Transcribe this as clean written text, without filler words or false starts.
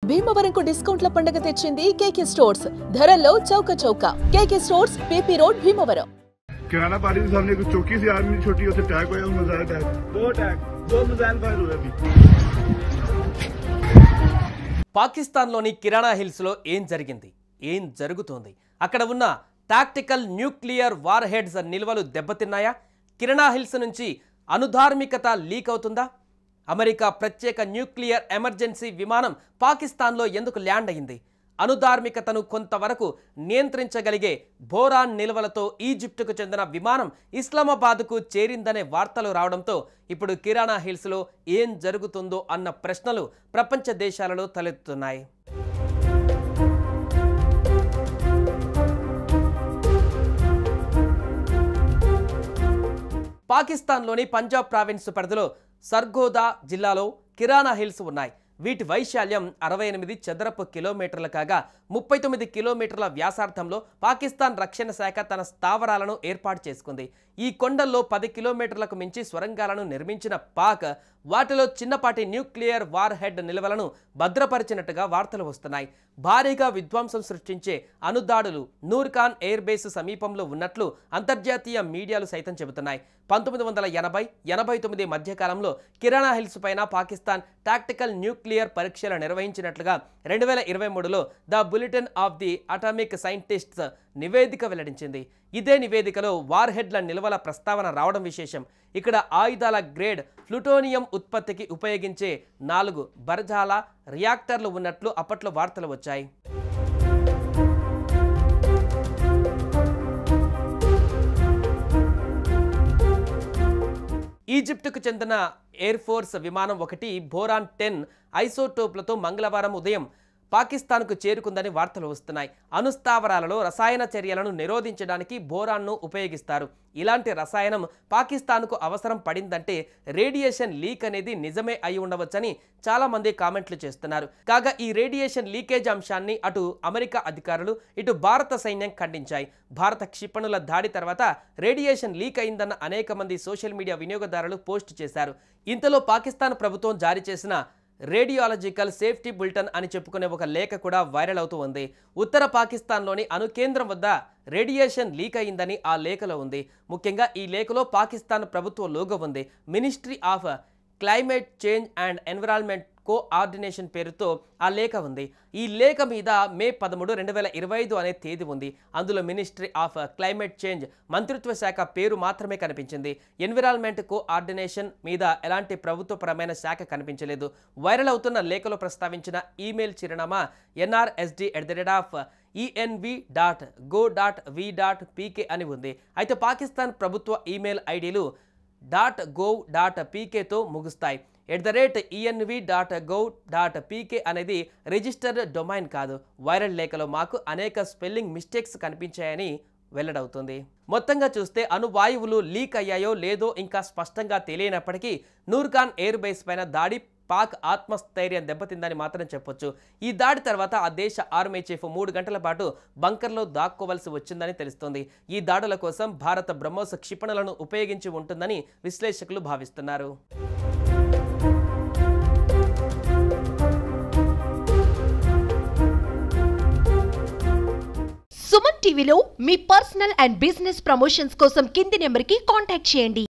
భీమవరంకు డిస్కౌంట్ల పండుగ తెచ్చింది కేకే స్టోర్స్. ధరల్లో చౌక చౌక. KK stores, PP road, Bhimavaram. किराना पार्टी के सामने कुछ चौकी से आदमी छोटी होते टैग हुआ मिसाइल टैग दो मिसाइल फायर हुए अभी। పాకిస్తాన్లోని కిరాణా హిల్స్లో ఏం జరిగింది, ఏం జరుగుతోంది? అక్కడ ఉన్న టాక్టికల్ న్యూక్లియర్ వార్ హెడ్స్ నిల్వలు దెబ్బతిన్నాయా? కిరాణా హిల్స్ నుంచి అనుధార్మికత లీక్ అవుతుందా? అమెరికా ప్రత్యేక న్యూక్లియర్ ఎమర్జెన్సీ విమానం పాకిస్తాన్లో ఎందుకు ల్యాండ్ అయింది? అనుధార్మికతను కొంతవరకు నియంత్రించగలిగే బోరాన్ నిల్వలతో ఈజిప్టుకు చెందిన విమానం ఇస్లామాబాద్కు చేరిందనే వార్తలు రావడంతో ఇప్పుడు కిరాణా హిల్స్లో ఏం జరుగుతుందో అన్న ప్రశ్నలు ప్రపంచ దేశాలలో తలెత్తుతున్నాయి. పాకిస్తాన్లోని పంజాబ్ ప్రావిన్స్ పరిధిలో సర్గోదా జిల్లాలో కిరాణా హిల్స్ ఉన్నాయి. వీటి వైశాల్యం 68 చదరపు కిలోమీటర్లు కాగా 39 కిలోమీటర్ల వ్యాసార్థంలో పాకిస్తాన్ రక్షణ శాఖ తన స్థావరాలను ఏర్పాటు చేసుకుంది. ఈ కొండల్లో 10 కిలోమీటర్లకు మించి సొరంగాలను నిర్మించిన పాక్ వాటిలో చిన్నపాటి న్యూక్లియర్ వార్ హెడ్ నిల్వలను భద్రపరిచినట్టుగా వార్తలు వస్తున్నాయి. భారీగా విధ్వంసం సృష్టించే అనుదాడులు నూర్ఖాన్ ఎయిర్ బేస్ సమీపంలో ఉన్నట్లు అంతర్జాతీయ మీడియాలు సైతం చెబుతున్నాయి. 1980-89 మధ్యకాలంలో కిరాణా హిల్స్ పైన పాకిస్తాన్ టాక్టికల్ న్యూక్లియర్ పరీక్షలు నిర్వహించినట్లుగా 2023లో the Bulletin of the Atomic Scientists నివేదిక వెల్లడించింది. ఇదే నివేదికలో వార్ హెడ్ల నిల్వల ప్రస్తావన రావడం విశేషం. ఇక్కడ ఆయుధాల గ్రేడ్ ప్లూటోనియం ఉత్పత్తికి ఉపయోగించే 4 బర్జాల రియాక్టర్లు ఉన్నట్లు అప్పట్లో వార్తలు వచ్చాయి. ఈజిప్టుకు చెందిన ఎయిర్ ఫోర్స్ విమానం ఒకటి బోరాన్ 10 ఐసోటోప్లతో మంగళవారం ఉదయం పాకిస్తాన్కు చేరుకుందని వార్తలు వస్తున్నాయి. అణుస్థావరాలలో రసాయన చర్యలను నిరోధించడానికి బోరాన్ను ఉపయోగిస్తారు. ఇలాంటి రసాయనం పాకిస్తాన్కు అవసరం పడిందంటే రేడియేషన్ లీక్ అనేది నిజమే అయి ఉండవచ్చని చాలామంది కామెంట్లు చేస్తున్నారు. కాగా ఈ రేడియేషన్ లీకేజ్ అంశాన్ని అటు అమెరికా అధికారులు ఇటు భారత సైన్యం ఖండించాయి. భారత క్షిపణుల దాడి తర్వాత రేడియేషన్ లీక్ అయిందన్న అనేక మంది సోషల్ మీడియా వినియోగదారులు పోస్ట్ చేశారు. ఇంతలో పాకిస్తాన్ ప్రభుత్వం జారీ చేసిన రేడియాలజికల్ సేఫ్టీ బులెటిన్ అని చెప్పుకునే ఒక లేఖ కూడా వైరల్ అవుతూ ఉంది. ఉత్తర పాకిస్తాన్లోని అణు కేంద్రం వద్ద రేడియేషన్ లీక్ అయిందని ఆ లేఖలో ఉంది. ముఖ్యంగా ఈ లేఖలో పాకిస్తాన్ ప్రభుత్వ లోగో ఉంది. Ministry of climate change and environment coordination పేరుతో ఆ లేఖ ఉంది. ఈ లేఖ మీద మే 13, 2025 అనే తేదీ ఉంది. అందులో మినిస్ట్రీ ఆఫ్ క్లైమేట్ చేంజ్ మంత్రిత్వ శాఖ పేరు మాత్రమే కనిపించింది. ఎన్విరాన్మెంట్ కోఆర్డినేషన్ మీద ఎలాంటి ప్రభుత్వపరమైన శాఖ కనిపించలేదు. వైరల్ అవుతున్న లేఖలో ప్రస్తావించిన ఈమెయిల్ చిరునామా nrsd@env.go.v.pk అని ఉంది. అయితే పాకిస్తాన్ ప్రభుత్వ ఈమెయిల్ ఐడీలు .gov.pkతో ముగుస్తాయి. @env.gov.pk అనేది రిజిస్టర్డ్ డొమైన్ కాదు. వైరల్ లేఖలో మాకు అనేక స్పెల్లింగ్ మిస్టేక్స్ కనిపించాయని వెల్లడవుతుంది. మొత్తంగా చూస్తే అణువాయువులు లీక్ అయ్యాయో లేదో ఇంకా స్పష్టంగా తెలియనప్పటికీ నూర్ఖాన్ ఎయిర్ బేస్ పైన దాడి పాక్ ఆత్మస్థైర్యం దెబ్బతిందని మాత్రం చెప్పొచ్చు. ఈ దాడి తర్వాత ఆ దేశ ఆర్మీ చీఫ్ 3 గంటల పాటు బంకర్లో దాక్కోవలసి వచ్చిందని తెలుస్తోంది. ఈ దాడుల కోసం భారత బ్రహ్మోస్ క్షిపణులను ఉపయోగించి ఉంటుందని విశ్లేషకులు భావిస్తున్నారు. సుమన్ టీవీలో మీ పర్సనల్ అండ్ బిజినెస్ ప్రమోషన్స్ కోసం కింది నెంబర్కి కాంటాక్ట్ చేయండి.